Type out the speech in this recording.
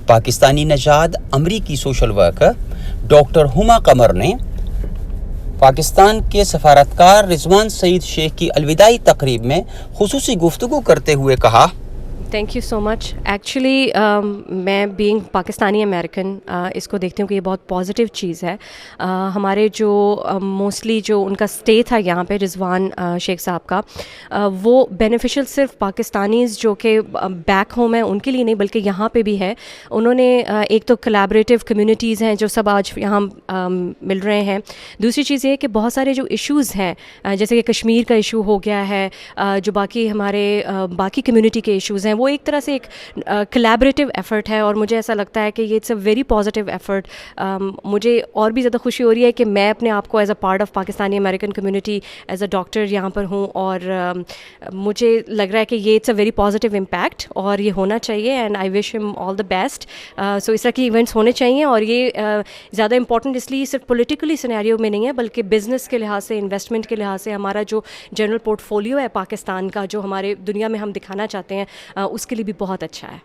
پاکستانی نژاد امریکی social worker doctor ہما قمر نے پاکستان کے سفارتکار رضوان سعید شیخ کی الوداعی تقریب میں خصوصی گفتگو کرتے ہوئے کہا، thank you so much. Actually میں بینگ پاکستانی امریکن اس کو دیکھتی ہوں کہ یہ بہت پازیٹیو چیز ہے. ہمارے جو موسٹلی جو ان کا اسٹے تھا یہاں پہ رضوان شیخ صاحب کا، وہ بینیفیشل صرف پاکستانیز جو کہ بیک ہوم ہیں ان کے لیے نہیں بلکہ یہاں پہ بھی ہے. انہوں نے ایک تو کولیبریٹیو کمیونٹیز ہیں جو سب آج یہاں مل رہے ہیں. دوسری چیز یہ ہے کہ بہت سارے جو ایشوز ہیں جیسے کہ کشمیر کا ایشو ہو گیا ہے، جو باقی ہمارے باقی کمیونٹی کے ایشوز ہیں، وہ ایک طرح سے ایک کولیبریٹیو ایفرٹ ہے اور مجھے ایسا لگتا ہے کہ یہ it's a very positive effort. مجھے اور بھی زیادہ خوشی ہو رہی ہے کہ میں اپنے آپ کو as a part of Pakistani American community as a doctor یہاں پر ہوں، اور مجھے لگ رہا ہے کہ یہ it's a very positive impact اور یہ ہونا چاہیے. اینڈ آئی وش ہم آل دا بیسٹ. سو اس طرح کی ایونٹس ہونے چاہیے، اور یہ زیادہ امپورٹنٹ اس لیے صرف پولیٹیکلی سینیریو میں نہیں ہے بلکہ بزنس کے لحاظ سے، انویسٹمنٹ کے لحاظ سے، ہمارا جو جنرل پورٹ فولیو ہے پاکستان کا جو ہمارے دنیا میں ہم دکھانا چاہتے ہیں اس کے لیے بھی بہت اچھا ہے.